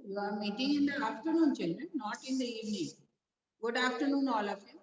You are meeting in the afternoon, children, not in the evening. Good afternoon, all of you.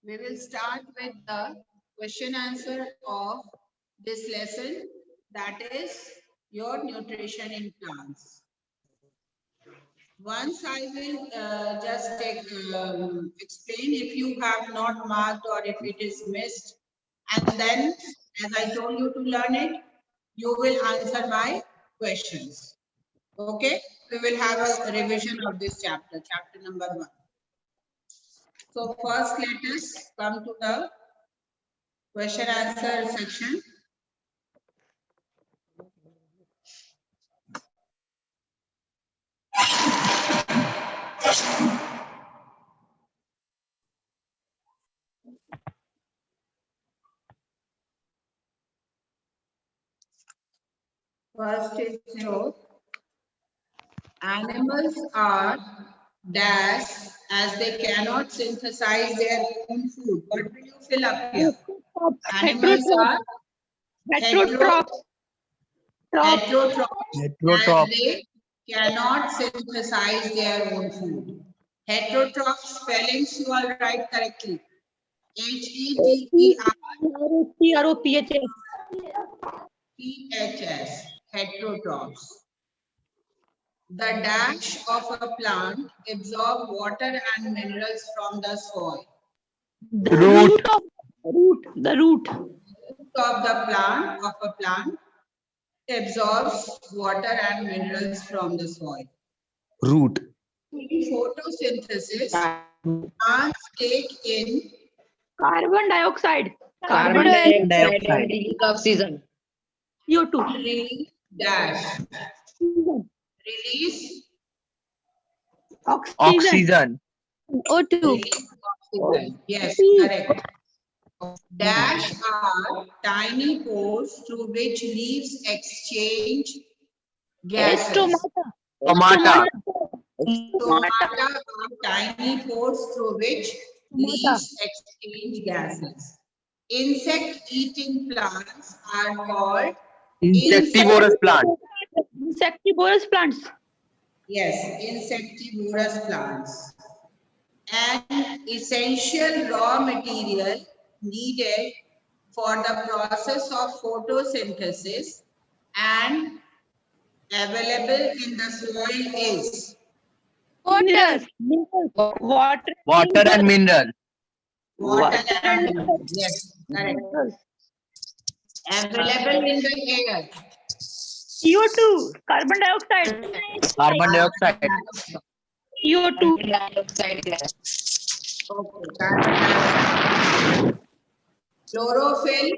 We will start with the question answer of this lesson, that is your nutrition in plants. Once I will just explain if you have not marked or if it is missed, and then as I told you to learn it, you will answer my questions. Okay, we will have a revision of this chapter, chapter number 1. So first let us come to the question answer section. First is your animals are dash as they cannot synthesize their own food. What will you fill up here? Animals are heterotrophs as they cannot synthesize their own food. Heterotroph spellings you all write correctly. Heterotrophs. Heterotrophs. The dash of a plant absorb water and minerals from the soil. The root of The root of a plant absorbs water and minerals from the soil. root. In photosynthesis, plants take in Carbon dioxide. Carbon dioxide. and oxygen. CO2. release dash. Release Oxygen. O2. release oxygen. Yes, correct. Dash are tiny pores through which leaves exchange gases. Stomata. Stomata are tiny pores through which leaves exchange gases. Insect-eating plants are called Insectivorous plant. Insectivorous plants. yes, insectivorous plants. An essential raw material needed for the process of photosynthesis and available in the soil is Water. Water and mineral. water and mineral. Yes, correct. Available in the air. CO2. Carbon dioxide. Carbon dioxide. CO2. Dioxide gas. Okay, carbon dioxide. Chlorophyll.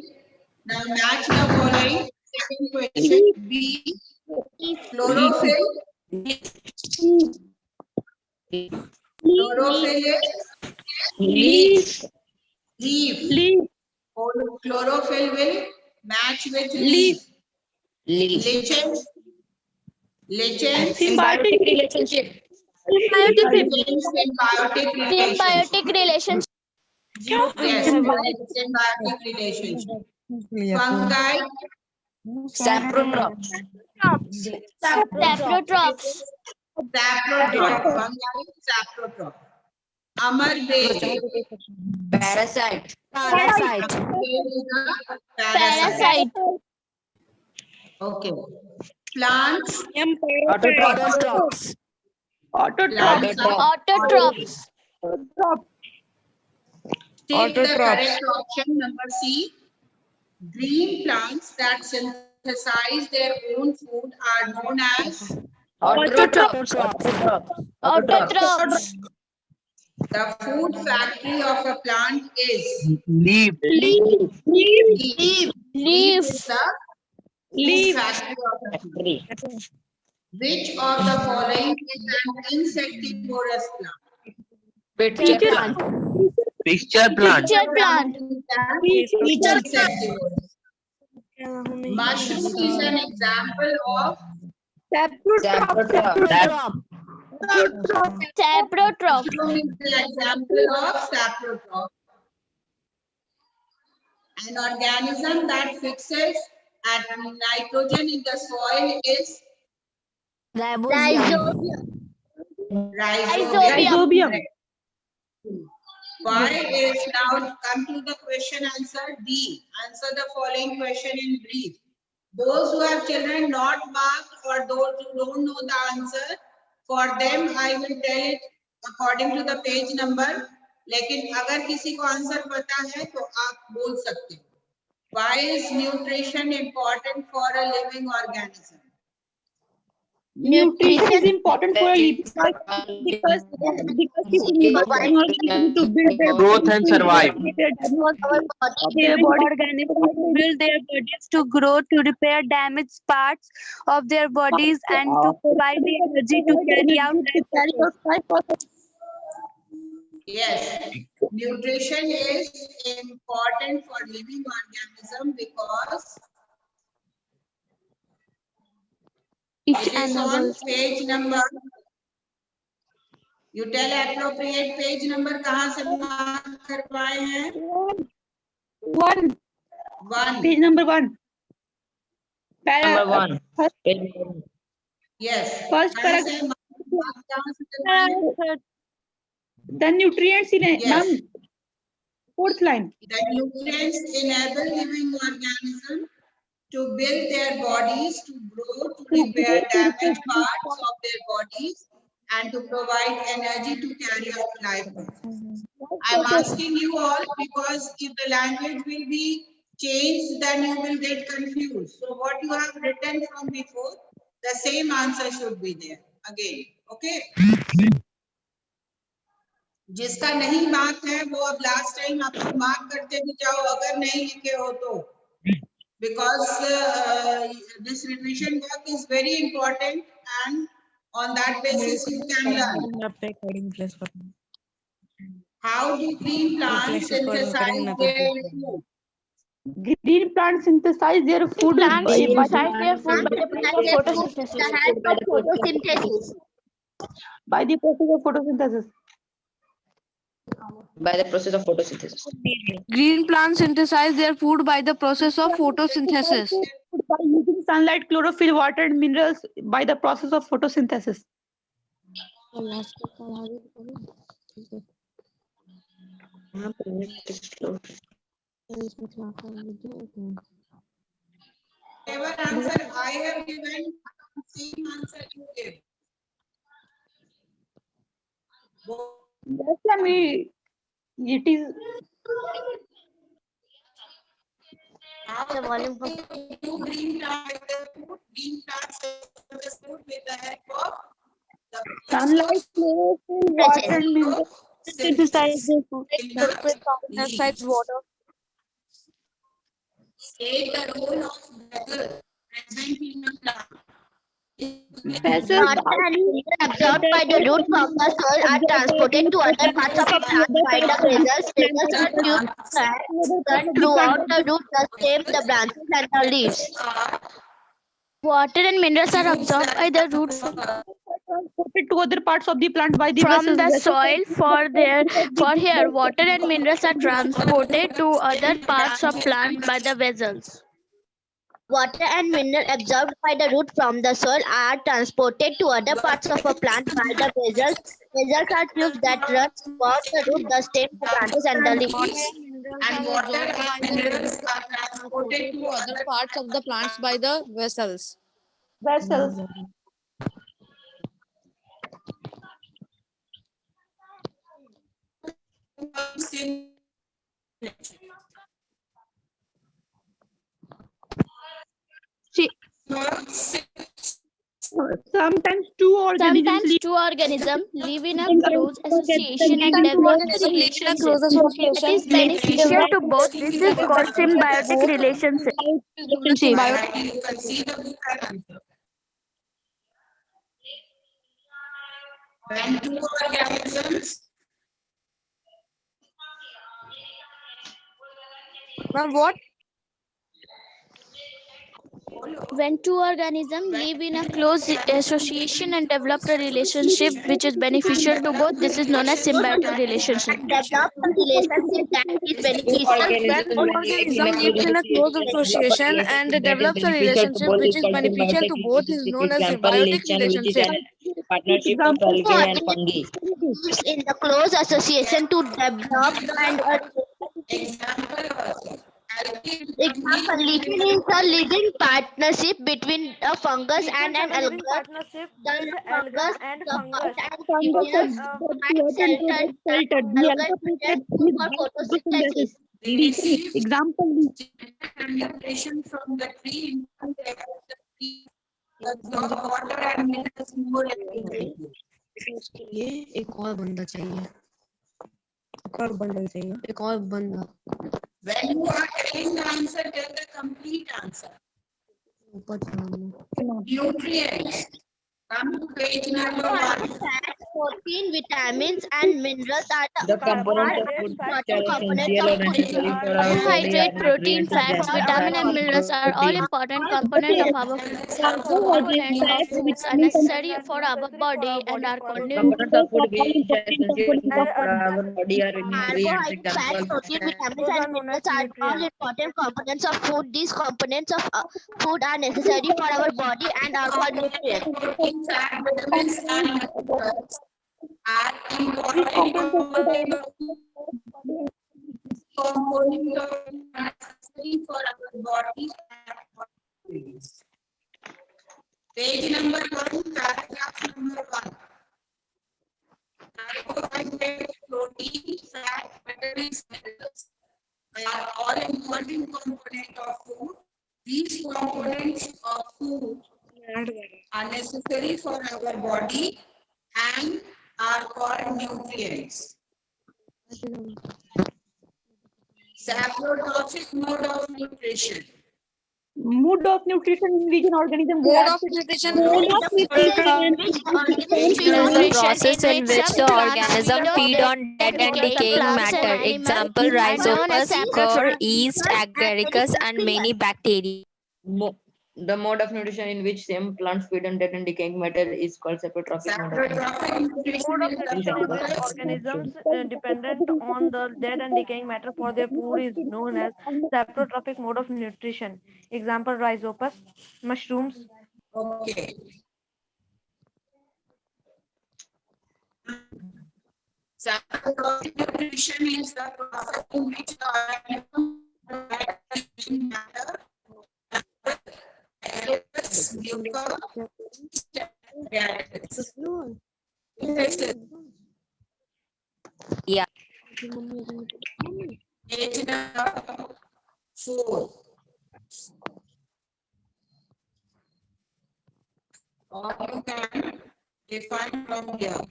Now match the following. Second question. B. Chlorophyll. Chlorophyll is Leaf. leaf. Chlorophyll will match with leaf. Leaf. Lichens. Lichens. Symbiotic relationship. Lichens symbiotic relationship. Symbiotic relationship. Yes, symbiotic relationship. Fungi. Saprotrophs. Saprotrophs. Saprotroph. Fungi. Saprotroph. Amarbe. Parasite. Parasite. Amarbe is a parasite. Parasite. Okay. Plants. Autotrophs. Plants are Autotrophs. take the correct option number C. Green plants that synthesize their own food are known as Autotrophs. Autotrophs. the food factory of a plant is Leaf. leaf. Leaf Leaf. is the food factory of a plant. Which of the following is an insectivorous plant? Picture Teacher. plant. Picture plant. Picture plant. Insectivorous. Mushroom is an example of Saprotroph. Saprotroph. mushroom is the example of saprotroph. An organism that fixes at nitrogen in the soil is Rhizobium. rhizobium. Rhizobium. Correct. Why is now come to the question answer D. Answer the following question in brief. Those who have children not marked or those who don't know the answer, for them I will tell it according to the page number. लेकिन अगर किसी को answer पता है तो आप बोल सकते हो. Why is nutrition important for a living organism? Nutrition is important for a living because if humans are not able to build their Growth and survive. their body organisms build their bodies to grow, to repair damaged parts of their bodies, and to provide the energy to carry out life processes. Yes, nutrition is important for living organism because It it is on enables page number. You tell appropriate page number कहाँ से mark कर पाए हैं? one. One. Page number 1. Number one. Yes. First कहाँ से paragraph. mark कहाँ से कर पाए हैं? The nutrients in a Yes. ma'am. Fourth line. The nutrients enable living organisms to build their bodies, to grow, to repair damaged parts of their bodies, and to provide energy to carry out life. I'm asking you all because if the language will be changed, then you will get confused. So what you have written from before, the same answer should be there again. Okay? जिसका नहीं mark है वो अब last time आपको mark करते भी जाओ अगर नहीं लिखे हो तो because this revision work is very important and on that basis you can learn. How do green plants synthesize their food? Green plants synthesize their food Plants by synthesize their food by the process of photosynthesis. by the process of photosynthesis. By the process of photosynthesis. green plants synthesize their food by the process of photosynthesis. By using sunlight, chlorophyll, water, and minerals by the process of photosynthesis. Whatever answer I have given, same answer you give. Yes, I mean, it is. How do green plants food? Green plants synthesize food with the help of the Sunlight, chlorophyll, water, and minerals. Synthesize their food. Synthesize water. State the role of vessel present in the plant. Vessels Water and mineral absorbed by the root from the soil are transported to other parts of a plant by the vessels. Vessels are tubes throughout the root, the stem, the branches, and the leaves. Water and minerals are absorbed by the roots transported to other parts of the plant by the from vessels. the Vessels soil. For here, water and minerals are transported to other parts of plant by the vessels. Water and mineral absorbed by the root from the soil are transported to other parts of a plant by the vessels. Vessels are tubes that run throughout the root, the stem, the branches, and the leaves. And water and minerals are transported to Other parts of the plants by the vessels. Vessels. Sometimes two organisms Sometimes live two organisms live in a close association and develop relationships. It is beneficial to both. This is called symbiotic relationship. You can see the book and answer. When two organisms Ma'am, what? When two organisms live in a close association and develop a relationship which is beneficial to both, this is known as symbiotic relationship. Develop a relationship that is Two beneficial. organisms When two organisms lives in a close association and develops a relationship which is beneficial to both is known as symbiotic relationship. Partnership of algae and fungi. Lives in the close association to develop and example, leaching is a living partnership between a fungus and an alga. Partnership The with alga fungus, and the fungus. Fungus bacteria and sheltered filtered. The alga alga needed filtered for by photosynthesis. leaching. Example, Nutrition from the tree, the tree absorb water and minerals more effectively. उसके लिए एक और बंदा चाहिए एक और बंदा When you are telling the answer, tell the complete answer. ऊपर चढ़ाना Nutrients. Come to page number 1. Fats, protein, vitamins, and minerals are The components of food important are components essential of or food. necessary for our body Carbohydrate, and protein, nutrients fats, are vitamin and minerals are all protein. important components of our carbohydrates, component of fats, foods are vitamins, necessary for our body and are consumed. Components of food which are important essential components for our body are nutrients. Carbohydrates, fats, Example, protein, vitamins, and minerals are all important components of food. These components of food are necessary for our body and are called nutrients. Protein, fat, vitamins, and minerals are important component of necessary for our body and our nutrients. Page number 1, paragraph number 1. Carbohydrates, protein, fat, vitamins, minerals are all important components of food. These components of food are necessary for our body and are called nutrients. Saprotrophic mode of nutrition. Mode of nutrition in vegan organism. Mode of nutrition. Mode of nutrition Which organisms Is feed the on process in which the organism feed on dead and decaying matter. Example, rhizopus, core, yeast, agaricus, and many bacteria. The mode of nutrition in which same plants feed on dead and decaying matter is called saprotrophic mode of nutrition. Saprotrophic nutrition Mode of is the nutrition in which process organisms dependent on the dead and decaying matter for their food is known as saprotrophic mode of nutrition. Example, rhizopus, mushrooms. Okay. Saprotrophic nutrition is the process in which the organism provides matter, agaricus, mucus, agaricus. Yeah. Page number 4. Or you can define from here.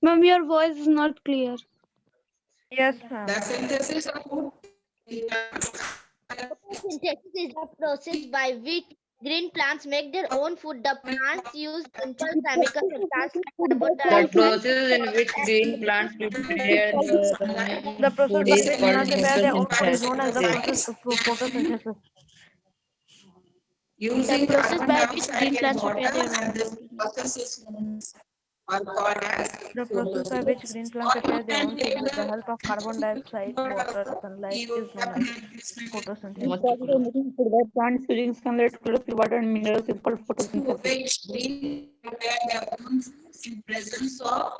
Ma'am, your voice is not clear. Yes, ma'am. The synthesis of food. Photosynthesis is the process by which green plants make their own food. The plants use simple chemical substances like carbon The dioxide. process in which green plants prepare The process food by is which called plants prepare their own food is known as the photosynthesis. photosynthesis. Using The process carbon by which dioxide green and plants water, prepare their and this process is known or called as The process by which green plants Or prepare you their can own food take with the the help of carbon dioxide, water, sunlight is known as photosynthesis. Process of making food by plants using sunlight, chlorophyll, water, and minerals is called to photosynthesis. which green prepare their own foods in presence of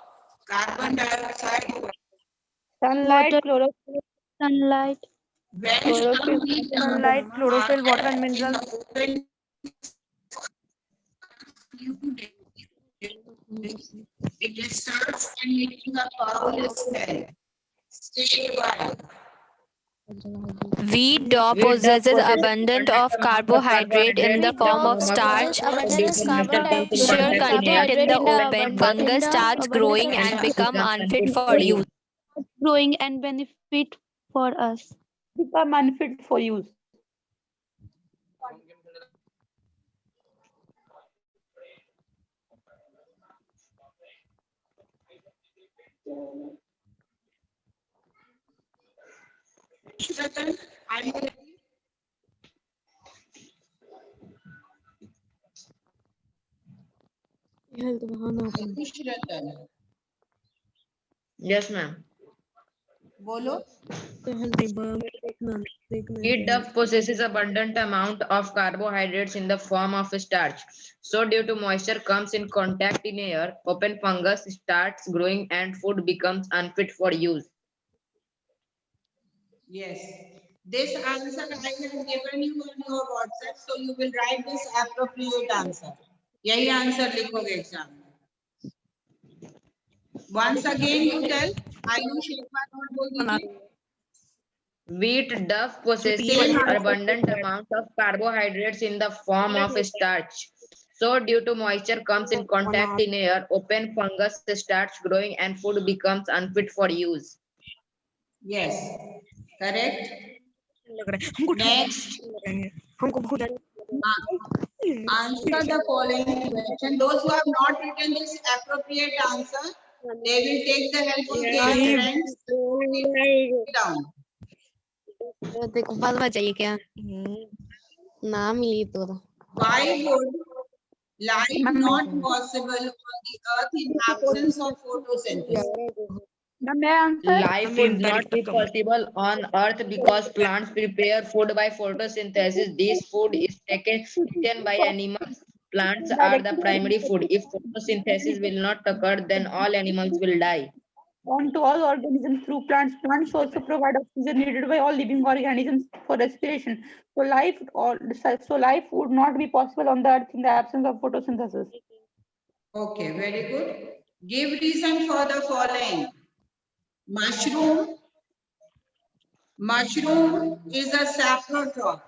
carbon dioxide. Sunlight, Water. chlorophyll, Sunlight. When chlorophyll, some heat Sunlight, chlorophyll, water, and in minerals. the open, it disturbs and making a foul smell. State 1. Wheat dough possesses abundant of carbohydrate in the form of starch. Abundance of carbon Moisture dioxide, contained in the carbohydrate open. Fungus starts growing and become unfit for use. growing and benefit for us. Become unfit for use. Ratan, are you ready? Health बहाना अपना Ayush Ratan, Yes, ma'am. बोलो. Health देखना देखना Wheat duff possesses abundant amount of carbohydrates in the form of starch. So due to moisture comes in contact in air, open fungus starts growing and food becomes unfit for use. Yes. This answer I have given you on your WhatsApp, so you will write this appropriate answer. यही answer लिखोगे exam में. Once again you tell. Ayush एक बार और बोल दीजिए. Wheat duff possesses Same answer. abundant amount of carbohydrates in the form of starch. So due to moisture comes in contact in air, open fungus starts growing and food becomes unfit for use. Yes. Correct. लग रहा है हमको Next. हमको बहुत Answer the following question. Those who have not written this appropriate answer, they will take the help of their friends. Down. देखो पता चाहिए क्या नाम ही तो Why would life not possible on the earth in absence of photosynthesis? Life would not be possible on earth because plants prepare food by photosynthesis. This food is eaten by animals. Plants are the primary food. If photosynthesis will not occur, then all animals will die. On to all organisms through plants. Plants also provide oxygen needed by all living organisms for respiration. So life would not be possible on the earth in the absence of photosynthesis. Okay, very good. Give reason for the following. Mushroom is a saprotroph.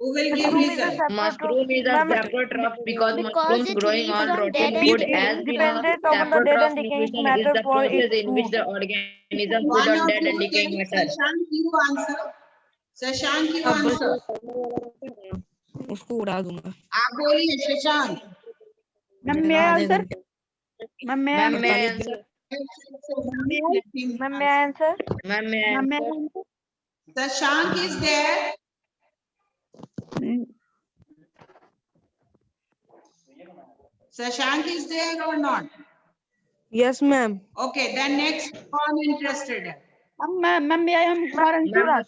Who will give reason? Mushroom is a saprotroph because mushrooms it growing lives on on rotten dead and wood. decaying As we know, saprotroph nutrition is the process in which the organism One feed on or dead and two. decaying Then matter. Shashank, you answer. Shashank, you answer. उसको उड़ा दूंगा आप बोलिए Shashank. Ma'am, may I answer? Ma'am, may I Ma'am, may I answer? answer? Ma'am, may I answer? Ma'am, may I Ma'am, may I answer? answer? Shashank is there. Shashank is there or not? Yes ma'am Okay, then next one interested. Ma'am, may I answer? Ma'am,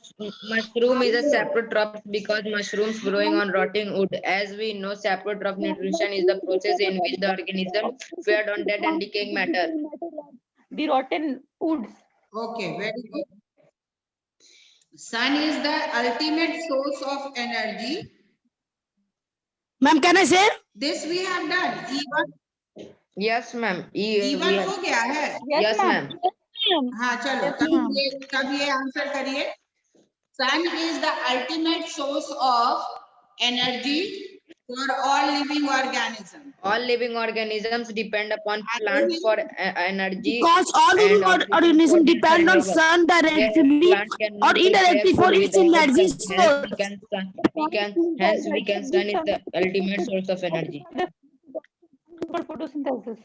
mushroom is a saprotroph because mushrooms growing on rotting wood. As we know, saprotroph nutrition is the process in which the organism feed on dead and decaying matter. The rotten woods. Okay, very good. Sun is the ultimate source of energy. Ma'am can I से This we have done. Even Yes, ma'am. हो गया है. Yes, ma'am. हाँ चलो तब ये answer करिए. Sun is the ultimate source of energy for all living organisms. All living organisms depend upon plants for energy. Because all living and oxygen organisms for their depend on survival. sun Yes, directly plant cannot or indirectly prepare for food its without energy sun. source. Hence we can sun is the ultimate source of energy. Photosynthesis.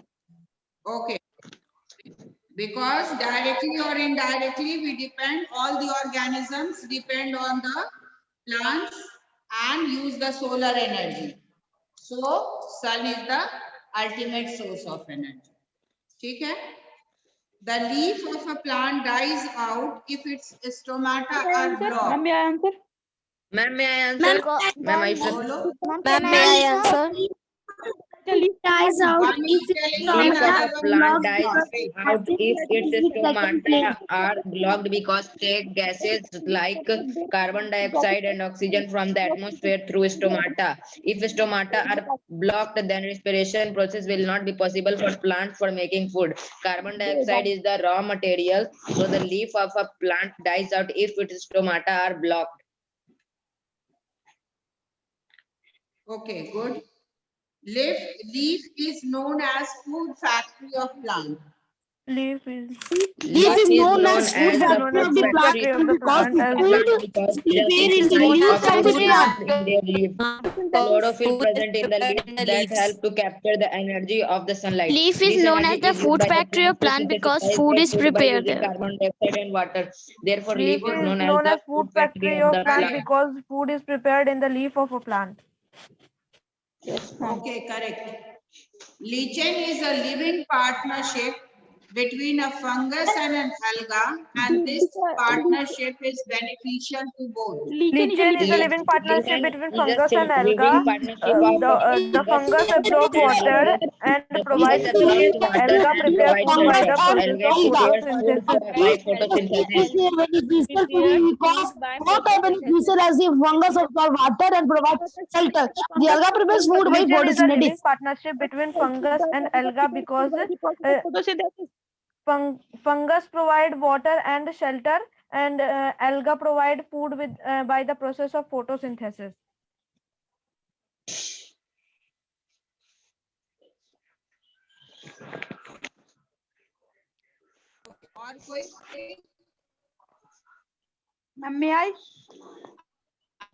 Okay. Because directly or indirectly we depend, all the organisms depend on the plants and use the solar energy. So sun is the ultimate source of energy. ठीक है? The leaf of a plant dies out if its stomata are Ma'am, blocked. may I answer? Ma'am, may I answer? Ma'am, I should. बोलो. Ma'am, may I answer? Dies out One is telling Leaf you of a have plant blocked dies stomata. out if its stomata are blocked because take gases like carbon dioxide and oxygen from the atmosphere through stomata. If stomata are blocked, then respiration process will not be possible for plants for making food. Carbon dioxide is the raw material, so the leaf of a plant dies out if its stomata are blocked. Okay, good. Leaf is known as food factory of plant. Leaf is Leaf is known as food is known factory as of the food plant factory of the because plant the as food is prepared in the leaf of the Photosynthesis plant. in their leaf. Chlorophyll present in the leaf that help to capture the energy of the sunlight. Leaf is This known energy as the is used food by the factory of plant to plant because synthesize food their is food by prepared using there. carbon dioxide and water. Therefore, leaf leaf is is known as known the as food food factory factory of of the plant plant. because food is prepared in the leaf of a plant. Okay, correct. Lichen is a living partnership between a fungus and an alga, and this partnership is beneficial to both. Lichen is a living partnership Lichen between is a fungus and living alga. partnership of The fungus absorb water and the provides fungus absorbs food. water Alga and prepare provides food by shelter. the process Algae of prepares food photosynthesis. by It photosynthesis. is beneficial to the because both are beneficial as the fungus absorb water and provides shelter. The alga prepares food by Lichen is a living photosynthesis. partnership between fungus and alga because fungus provide water and shelter, and alga provide food with by the process of photosynthesis. और कोई Ma'am, may I?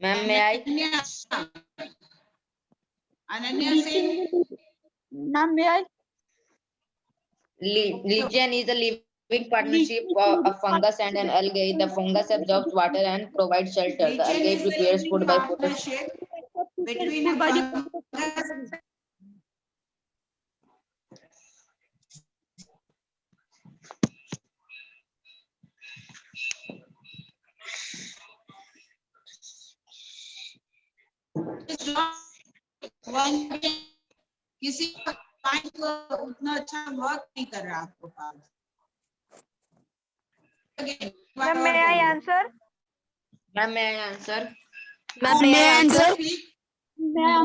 Ma'am, may I? Ananya Singh. Ma'am, may I? Lichen is a living partnership of fungus and an algae. The fungus absorbs water and provides shelter. The Lichen algae is a prepares food living by photosynthesis. partnership between a fungus. किसी का mind उतना अच्छा work नहीं कर रहा आपको पास. Ma'am, may I answer? Ma'am, may I answer? Ma'am, may I answer?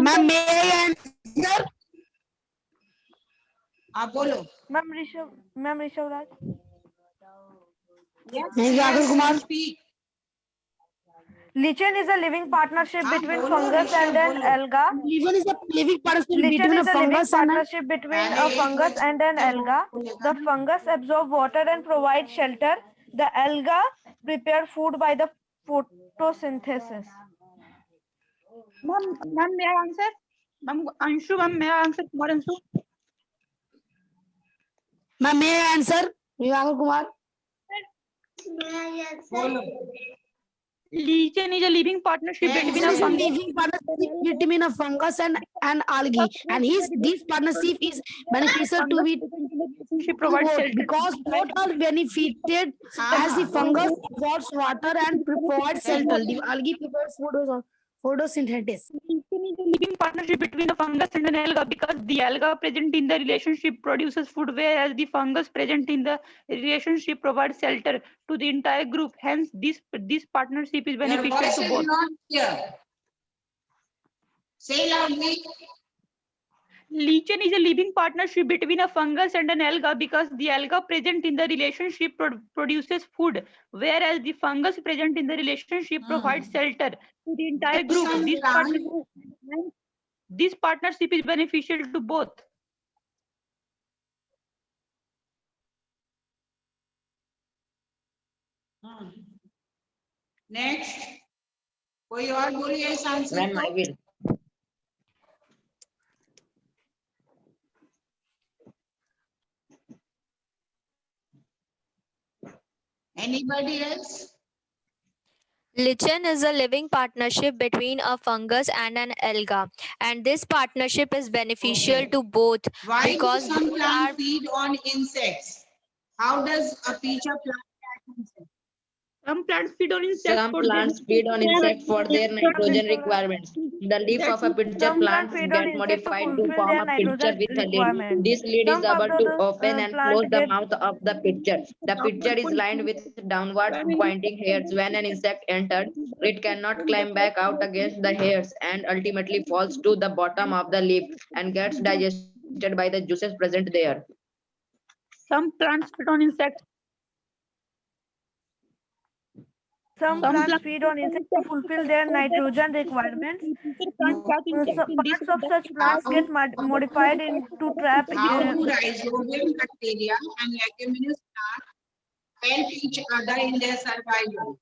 Ma'am, may I answer? आप बोलो. Ma'am Rishabh Raj. Sagar Kumar. Speak. Lichen is a living partnership हाँ, between बोलो, fungus ऋषभ, and an बोलो. alga. Lichen is a living partnership Lichen between a is a living fungus and a partnership between मैंने a एक fungus word and an alga. The fungus absorb water and provide shelter. The alga prepare food by the photosynthesis. Ma'am, may I answer? Ma'am, Anshu, ma'am, may I answer? Kumar Anshu? Ma'am, may I answer? Sagar Kumar. बोलो. Lichen is a living partnership between Lichen a is a fungus. living partnership between a fungus and an algae, and this partnership is beneficial to be She provides both shelter. because both are benefited as the fungus absorbs water and provides shelter. The algae prepares photosynthesis. Lichen is a living partnership between a fungus and an alga because the alga present in the relationship produces food, whereas the fungus present in the relationship provides shelter to the entire group. Hence, this partnership is Your beneficial voice to is both. not clear. Say loudly. Lichen is a living partnership between a fungus and an alga because the alga present in the relationship produces food, whereas the fungus present in the relationship provides shelter to the entire Get group. some This partnership is beneficial to both. Next. कोई और बोलिए इस answer Ma'am, I को. will. Anybody else? Lichen is a living partnership between a fungus and an alga, and this partnership is beneficial Okay. to both Why do because some both plants are feed on insects? How does a peacher plant catch insects? Some plants feed on insects. Some plants feed on insects for their nitrogen requirements. The leaf of a pitcher Some plant plants feed on get insects to modified to fulfill form their a pitcher nitrogen with a lid. requirement. This lid is Some of able to the open and plant close the get mouth of the pitcher. The pitcher is lined with downward pointing hairs. When an insect enters, it cannot climb back out against the hairs and ultimately falls to the bottom of the leaf and gets digested by the juices present there. Some plants feed on insects. Some plants feed on insects to fulfill their nitrogen requirements. Parts of such plants get modified to trap. How do rhizobium bacteria and leguminous plants help each other in their survival?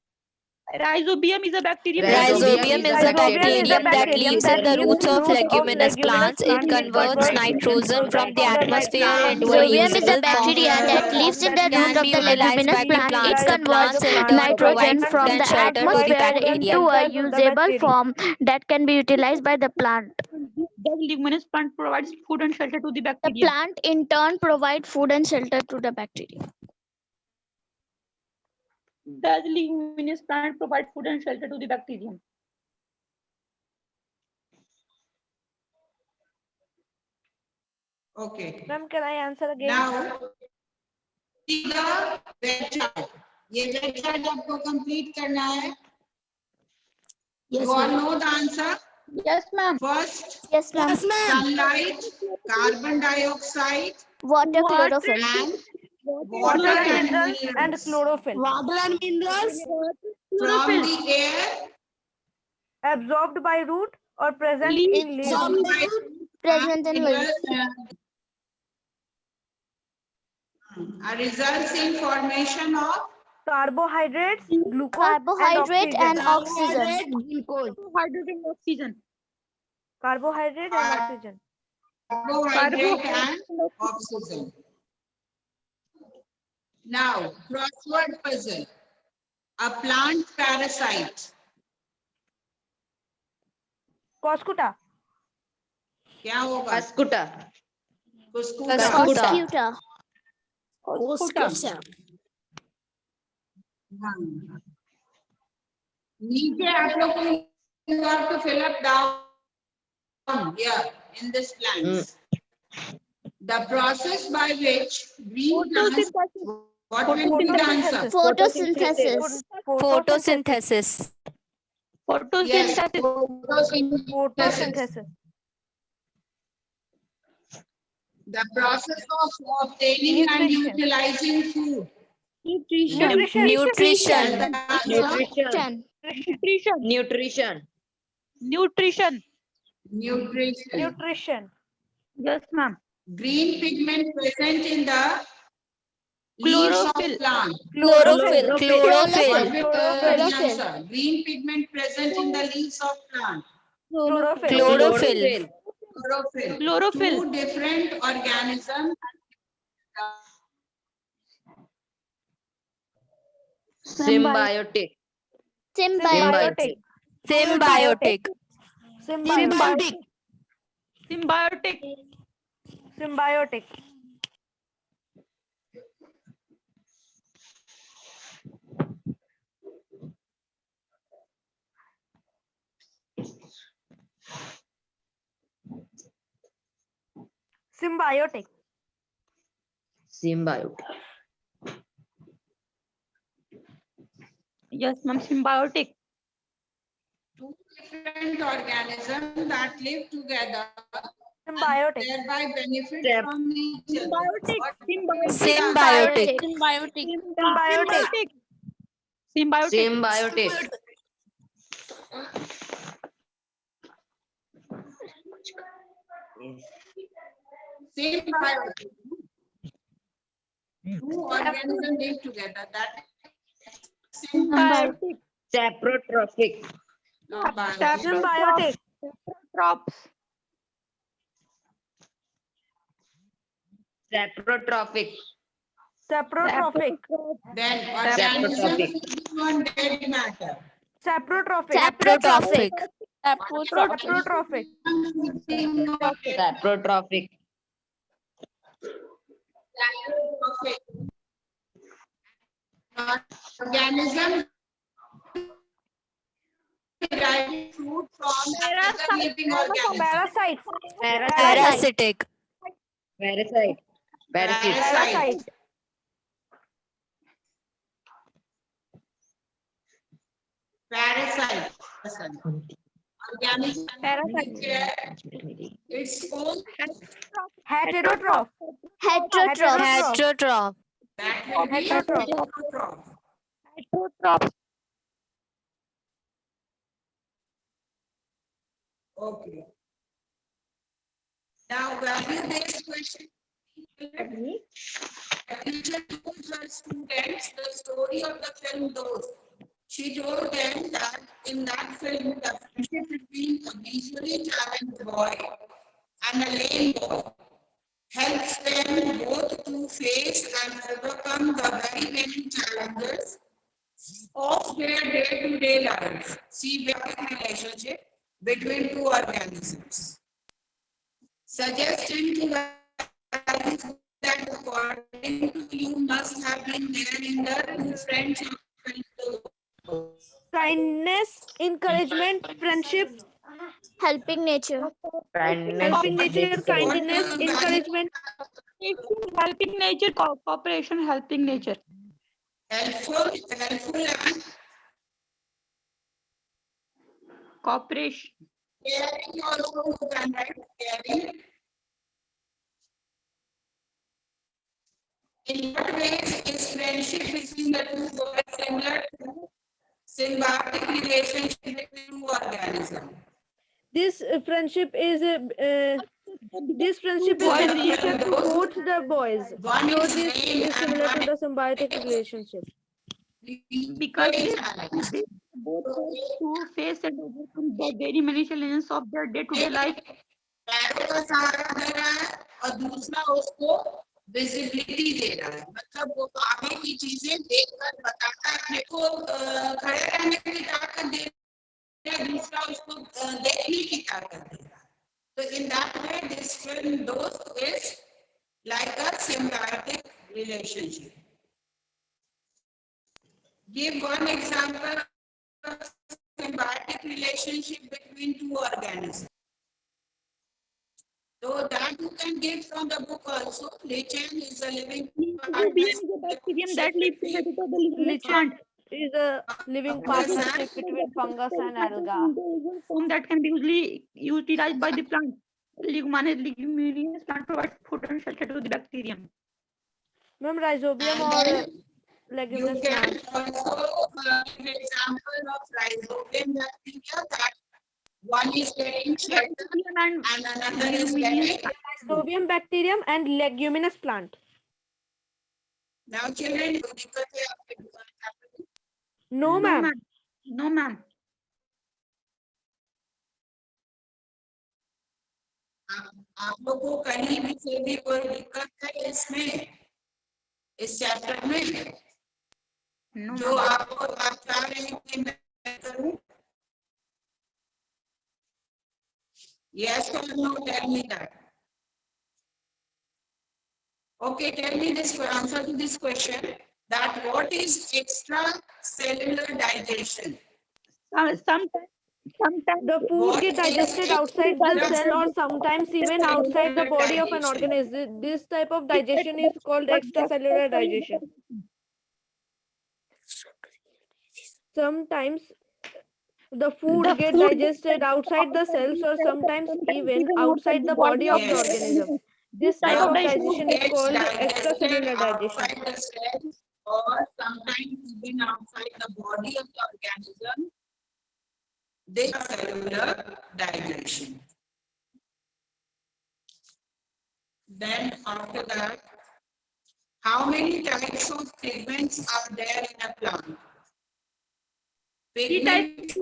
Rhizobium is a bacterium. Rhizobium is a bacterium that bacterium lives in the roots of leguminous leguminous plants. It plants. converts nitrogen from the atmosphere into a Rhizobium is a usable form bacteria that lives in the root can of be the utilized leguminous by the plant. plants. It The converts plants in turn nitrogen provide from food the and shelter to the atmosphere bacteria. into a usable form that can be utilized by the plant. The leguminous plant provides food and shelter to the The bacteria. plant in turn provides food and shelter to the bacteria. Does leguminous plant provide food and shelter to the bacterium? Okay. Ma'am, can I answer again? Now, see the web chart. ये web chart आपको complete करना है. Yes, You all ma'am. know the answer. Yes, ma'am. First, Yes, ma'am. Yes, ma'am. sunlight, carbon dioxide, Water, chlorophyll. and Water, water and minerals, and minerals chlorophyll Water and minerals. from the air absorbed by root or present Leaves. in leaves. Absorbed by root. Present in leaves. Results in formation of Carbohydrates, glucose, Carbohydrate and oxygen. Carbohydrate, glucose. Hydrogen and oxygen. Carbohydrate and oxygen. carbohydrate and oxygen. Now, crossword puzzle. A plant parasite. Coscuta. क्या होगा? Ascuta. कुस्कुटा. Mosquito. Coscuta. हाँ. नीचे आप लोग को you have to fill up down here in this plants. The process by which green plants, what will be the answer? Photosynthesis. Photosynthesis. Yes, Photosynthesis. photosynthesis. Photosynthesis. The process of obtaining and Nutrition. utilizing food. Nutrition. Nutrition. The answer? Nutrition. Nutrition. Nutrition. Nutrition. Nutrition. Yes, ma'am. Green pigment present in the leaves of Chlorophyll. plant. Chlorophyll. What Chlorophyll. will the Chlorophyll. answer? Green pigment present in the leaves of plant. Chlorophyll. Chlorophyll. Chlorophyll. Chlorophyll. Two different organisms. Symbiotic. Symbiotic. Symbiotic. Symbiotic. Symbiotic. Symbiotic. Symbiotic. Symbiotic. Yes, ma'am. Symbiotic. Two different organisms that live together. Symbiotic. Thereby benefit Yep. from each other. Symbiotic. Symbiotic. Symbiotic. Symbiotic. Symbiotic. Symbiotic. Symbiotic. Two organisms live together. That Symbiotic. Saprotrophic. not biology. Symbiotic. Crops. Saprotrophic. Saprotrophic. Then organisms Saprotrophic. living on dead matter. Saprotrophic. Saprotrophic. Saprotrophic. Saprotrophic. Saprotrophic. Organisms deriving food from another living organism. Parasite. Parasitic. Parasite. Parasite. Parasite. Parasite. Organism its own Heterotroph. Heterotroph. Heterotroph. that will be Heterotroph. heterotroph. Heterotroph. Okay. Now, value-based question. A teacher told her students the story of the film Dost. She told them that in that film, the friendship between a visually challenged boy and a lame boy helps them both to face and overcome the very many challenges of their day-to-day life. See basic relationship between two organisms. Suggestion to values that according to you must have been there in the two friends of Kindness, encouragement, friendship, Helping nature. helping nature, kindness, encouragement, Helping nature, cooperation, helping nature. helpful and Cooperation. caring also you can write caring. In what ways is friendship between the two boys similar to symbiotic relationship between two organisms? this friendship is beneficial to both the boys. One So is this lame is and similar one to the symbiotic relationship. Because is they both have to face and overcome the very many challenges of their day-to-day life. पैरों का सहारा दे रहा है और दूसरा उसको visibility दे रहा है, मतलब वो आगे की चीजें देखकर बताता है, अपने को खड़े रहने की ताकत दे रहा है, दूसरा उसको देखने की ताकत दे रहा है. So in that way, this film Dost is like a symbiotic relationship. Give one example of symbiotic relationship between two organisms. So that you can get from the book also. Lichen is a living Bacterium that lives in the living Lichen plant. is a living partnership between fungus and alga. Form that can be usually utilized by the plant. Leguminous plant provides food and shelter to the bacterium. Ma'am, rhizobium or leguminous you plants. can also give example of rhizobium bacteria that one is getting shelter And and another is getting. Rhizobium bacterium and leguminous plant. Now children, कोई दिक्कत है आपके दुकान? No, ma'am. No, ma'am. आप लोग को कहीं भी से भी कोई दिक्कत है इसमें, इस चैप्टर में No, जो ma'am. आपको आप चाह रहे हैं कि मैं करूं? Yes or no? Tell me that. Okay, tell me this answer to this question. That what is extracellular digestion? Sometimes The food gets digested outside the cell or sometimes even outside the body of an organism. This type of digestion is called extracellular digestion. Sometimes the food gets digested outside the cells or sometimes even outside the body of the Yes. organism. This type of digestion is called extracellular digestion. Outside the cells or sometimes even outside the body of the organism. This is cellular digestion. Then after that, how many types of pigments are there in a plant? Three types.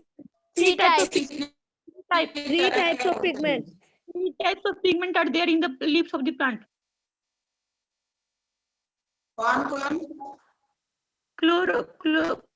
Three types. Three types of pigments. 3 types of pigment are there in the leaves of the plant. कौन-कौन? Chloroplast,